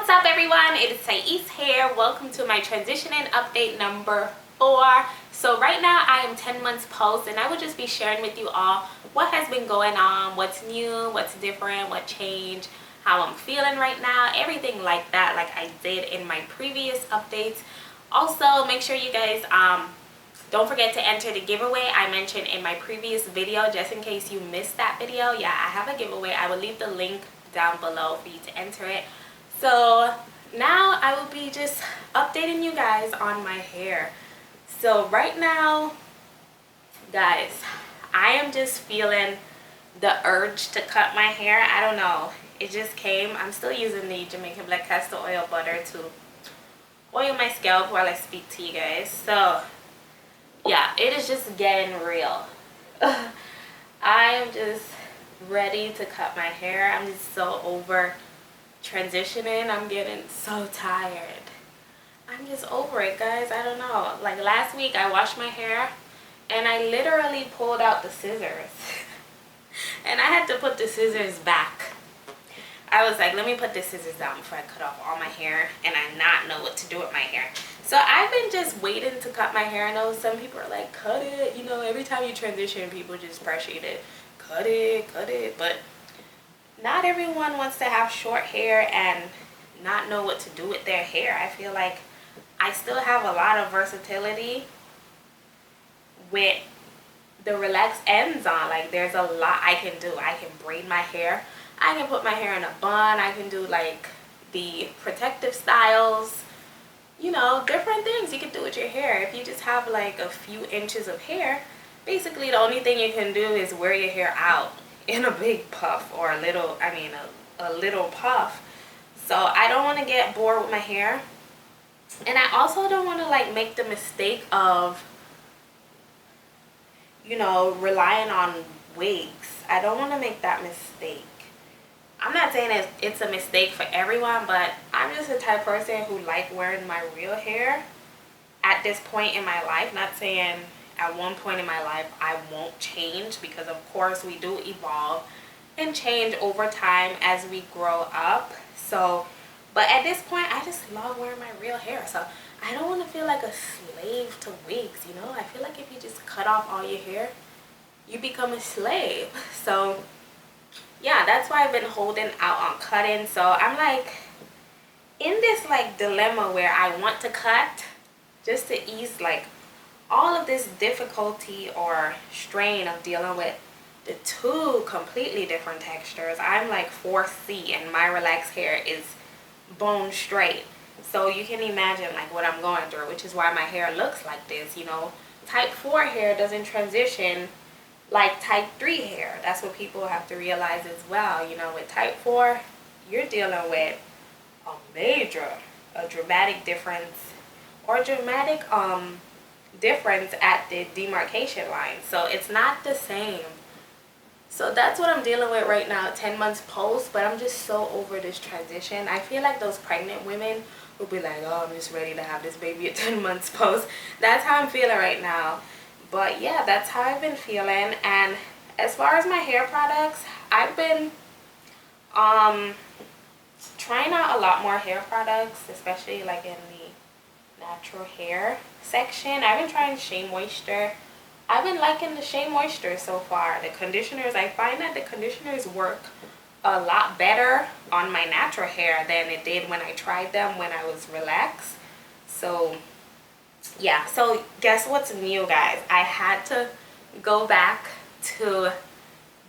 What's up everyone, it is Thais here. Welcome to my transitioning update number 4. So right now I am 10 months post and I will just be sharing with you all what has been going on, what's new, what's different, what changed, how I'm feeling right now, everything like that, like I did in my previous updates. Also make sure you guys don't forget to enter the giveaway I mentioned in my previous video, just in case you missed that video. Yeah, I have a giveaway. I will leave the link down below for you to enter it. So now I will be just updating you guys on my hair. So right now, guys, I am just feeling the urge to cut my hair. I don't know, it just came. I'm still using the Jamaican Black Castor Oil Butter to oil my scalp while I speak to you guys. So yeah, it is just getting real. I am just ready to cut my hair. I'm just so over transitioning. I'm getting so tired. I'm just over it, guys. I don't know, like last week I washed my hair and I literally pulled out the scissors and I had to put the scissors back. I was like, let me put the scissors down before I cut off all my hair, and I not know what to do with my hair. So I've been just waiting to cut my hair. I know some people are like, cut it, you know, every time you transition people just pressure you to cut it, but not everyone wants to have short hair and not know what to do with their hair. I feel like I still have a lot of versatility with the relaxed ends on. Like there's a lot I can do. I can braid my hair, I can put my hair in a bun, I can do like the protective styles, you know, different things you can do with your hair. If you just have like a few inches of hair, basically the only thing you can do is wear your hair out in a big puff, or a little, a little puff. So I don't want to get bored with my hair, and I also don't want to like make the mistake of, you know, relying on wigs. I don't want to make that mistake. I'm not saying it's a mistake for everyone, but I'm just the type of person who like wearing my real hair at this point in my life. Not saying at one point in my life I won't change, because of course we do evolve and change over time as we grow up. So, but at this point I just love wearing my real hair. So I don't want to feel like a slave to wigs, you know. I feel like if you just cut off all your hair, you become a slave. So yeah, that's why I've been holding out on cutting. So I'm like in this like dilemma where I want to cut just to ease like all of this difficulty or strain of dealing with the two completely different textures. I'm like 4C and my relaxed hair is bone straight. So you can imagine like what I'm going through, which is why my hair looks like this, you know. Type 4 hair doesn't transition like type 3 hair. That's what people have to realize as well. You know, with type 4, you're dealing with a dramatic difference, or dramatic difference at the demarcation line. So it's not the same. So that's what I'm dealing with right now, 10 months post. But I'm just so over this transition. I feel like those pregnant women will be like, oh, I'm just ready to have this baby at 10 months post. That's how I'm feeling right now. But yeah, that's how I've been feeling. And as far as my hair products, I've been trying out a lot more hair products, especially like in the natural hair section. I've been trying Shea Moisture. I've been liking the Shea Moisture so far. The conditioners, I find that the conditioners work a lot better on my natural hair than it did when I tried them when I was relaxed. So yeah, so guess what's new, guys? I had to go back to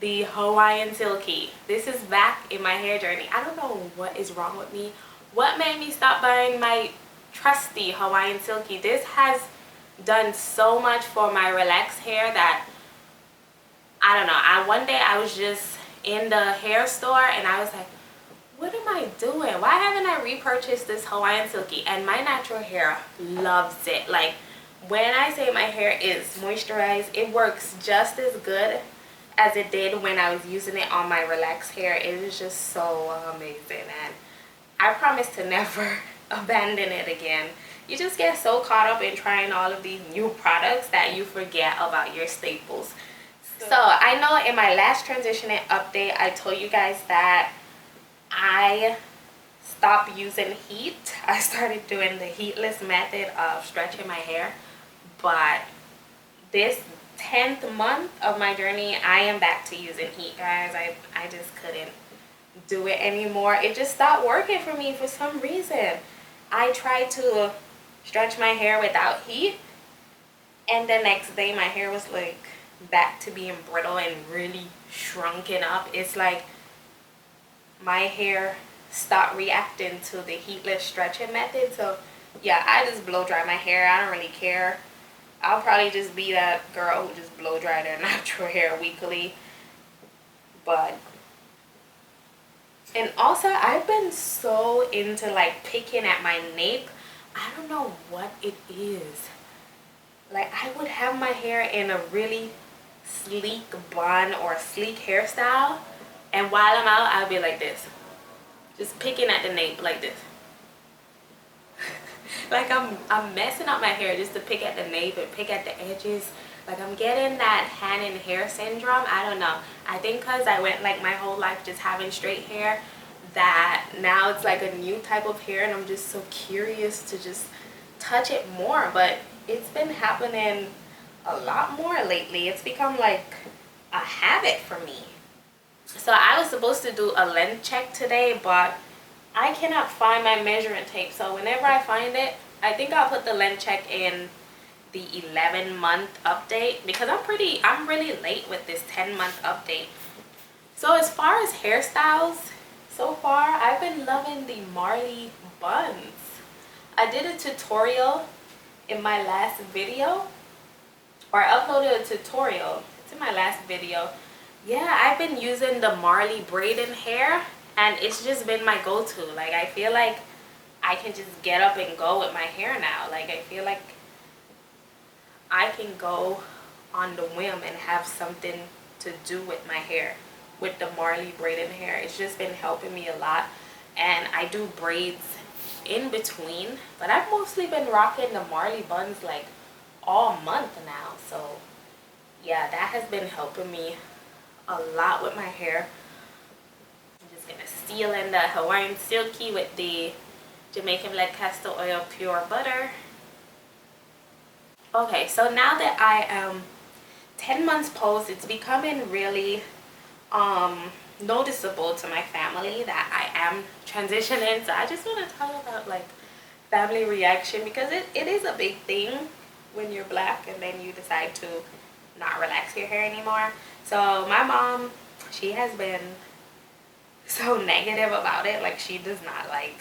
the Hawaiian Silky. This is back in my hair journey. I don't know what is wrong with me. What made me stop buying my trusty Hawaiian Silky? This has done so much for my relaxed hair that I don't know. One day I was just in the hair store and I was like, what am I doing? Why haven't I repurchased this Hawaiian Silky? And my natural hair loves it. Like when I say my hair is moisturized, it works just as good as it did when I was using it on my relaxed hair. It is just so amazing, and I promise to never abandon it again. You just get so caught up in trying all of these new products that you forget about your staples. So I know in my last transitioning update I told you guys that I stop using heat. I started doing the heatless method of stretching my hair. But this 10th month of my journey, I am back to using heat, guys. I just couldn't do it anymore. It just stopped working for me for some reason. I tried to stretch my hair without heat, and the next day my hair was like back to being brittle and really shrunken up. It's like my hair stopped reacting to the heatless stretching method. So yeah, I just blow dry my hair. I don't really care. I'll probably just be that girl who just blow dry their natural hair weekly. But, and also I've been so into like picking at my nape. I don't know what it is. Like, I would have my hair in a really sleek bun or sleek hairstyle, and while I'm out, I'll be like this, just picking at the nape like this. Like I'm messing up my hair just to pick at the nape and pick at the edges. Like, I'm getting that hand and hair syndrome. I don't know. I think because I went like my whole life just having straight hair, that now it's like a new type of hair, and I'm just so curious to just touch it more. But it's been happening a lot more lately. It's become like a habit for me. So I was supposed to do a length check today, but I cannot find my measuring tape. So whenever I find it, I think I'll put the length check in the 11-month update, because I'm really late with this 10-month update. So as far as hairstyles, so far I've been loving the Marley buns. I did a tutorial in my last video, or I uploaded a tutorial. It's in my last video. Yeah, I've been using the Marley braiding hair, and it's just been my go-to. Like, I feel like I can just get up and go with my hair now. Like, I feel like I can go on the whim and have something to do with my hair with the Marley braiding hair. It's just been helping me a lot. And I do braids in between, but I've mostly been rocking the Marley buns like all month now. So yeah, that has been helping me a lot with my hair. I'm just gonna seal in the Hawaiian Silky with the Jamaican Black Castor Oil Pure Butter. Okay, so now that I am 10 months post, it's becoming really noticeable to my family that I am transitioning. So I just want to talk about like family reaction, because it is a big thing when you're black and then you decide to not relax your hair anymore. So my mom, she has been so negative about it. Like, she does not like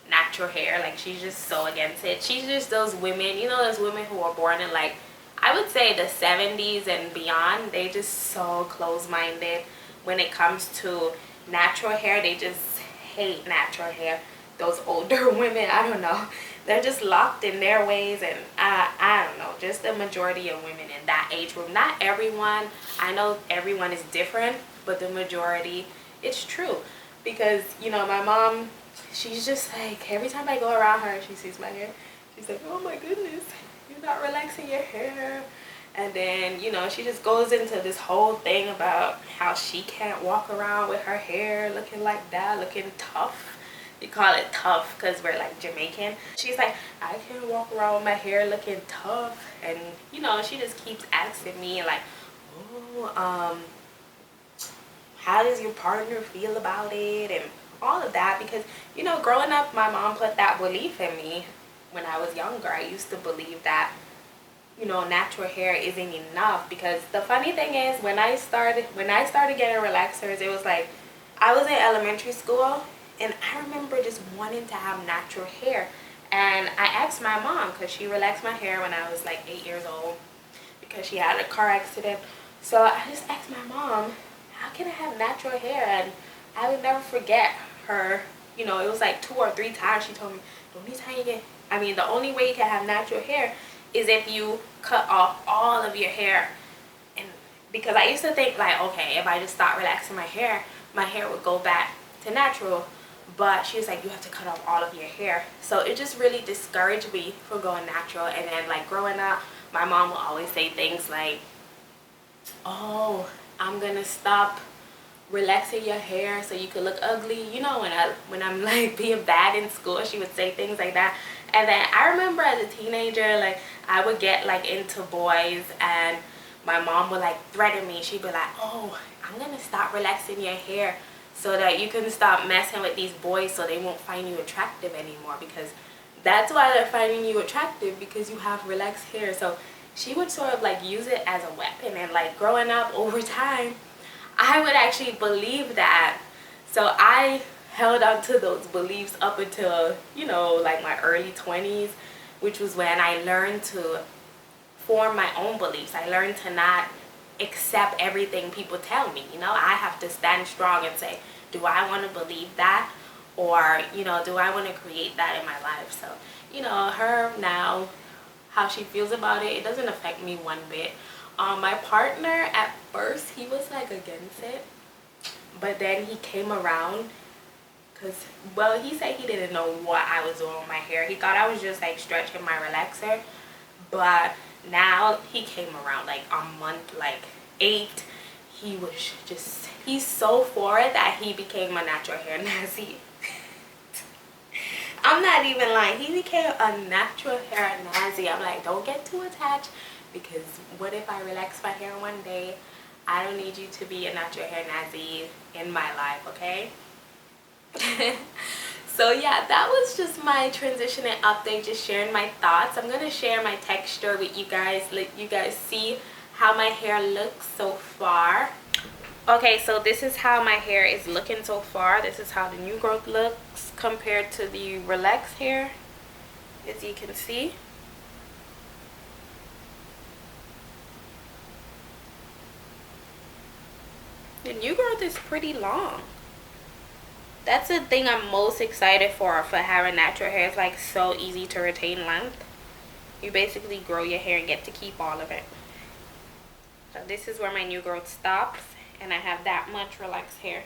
natural hair. Like, she's just so against it. She's just those women, you know, those women who are born in like, I would say the 70s and beyond. They just so close-minded when it comes to natural hair. They just hate natural hair. Those older women, I don't know, they're just locked in their ways. And I don't know, just the majority of women in that age group. Not everyone, I know everyone is different, but the majority, it's true. Because, you know, my mom, she's just like, every time I go around her, she sees my hair, she's like, oh my goodness, you're not relaxing your hair. And then, you know, she just goes into this whole thing about how she can't walk around with her hair looking like that, looking tough. We call it tough because we're like Jamaican. She's like, I can't walk around with my hair looking tough. And, you know, she just keeps asking me like, oh, how does your partner feel about it? And all of that. Because, you know, growing up, my mom put that belief in me when I was younger. I used to believe that, you know, natural hair isn't enough. Because the funny thing is, when I started getting relaxers, it was like I was in elementary school, and I remember just wanting to have natural hair. And I asked my mom, because she relaxed my hair when I was like 8 years old, because she had a car accident. So I just asked my mom, how can I have natural hair? And I would never forget her, you know, it was like 2 or 3 times she told me, the only way you can have natural hair is if you cut off all of your hair. And because I used to think like, okay, if I just start relaxing my hair would go back to natural. But she was like, you have to cut off all of your hair. So it just really discouraged me from going natural. And then like growing up, my mom would always say things like, oh, I'm gonna stop relaxing your hair so you could look ugly. You know, when I'm like being bad in school, she would say things like that. And then I remember as a teenager, like I would get like into boys, and my mom would like threaten me. She'd be like, oh, I'm gonna stop relaxing your hair so that you can stop messing with these boys so they won't find you attractive anymore, because that's why they're finding you attractive, because you have relaxed hair. So she would sort of like use it as a weapon. And like growing up over time, I would actually believe that. So I held on to those beliefs up until, you know, like my early 20s, which was when I learned to form my own beliefs. I learned to not accept everything people tell me. You know, I have to stand strong and say, do I want to believe that? Or, you know, do I want to create that in my life? So, you know, her now, how she feels about it, it doesn't affect me one bit. My partner, at first, he was like against it. But then he came around because, well, he said he didn't know what I was doing with my hair. He thought I was just like stretching my relaxer. But now he came around like on month like 8. He was just, he's so for it that he became a natural hair Nazi. I'm not even lying. He became a natural hair Nazi. I'm like, don't get too attached, because what if I relax my hair one day? I don't need you to be a natural hair Nazi in my life, okay? So yeah, that was just my transition and update, just sharing my thoughts. I'm gonna share my texture with you guys, let you guys see how my hair looks so far. Okay, so this is how my hair is looking so far. This is how the new growth looks compared to the relaxed hair, as you can see. The new growth is pretty long. That's the thing I'm most excited for having natural hair. It's like so easy to retain length. You basically grow your hair and get to keep all of it. So this is where my new growth stops, and I have that much relaxed hair.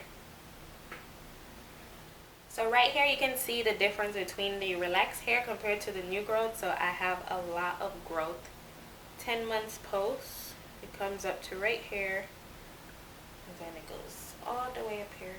So right here you can see the difference between the relaxed hair compared to the new growth. So I have a lot of growth. 10 months post, it comes up to right here, and then it goes all the way up here.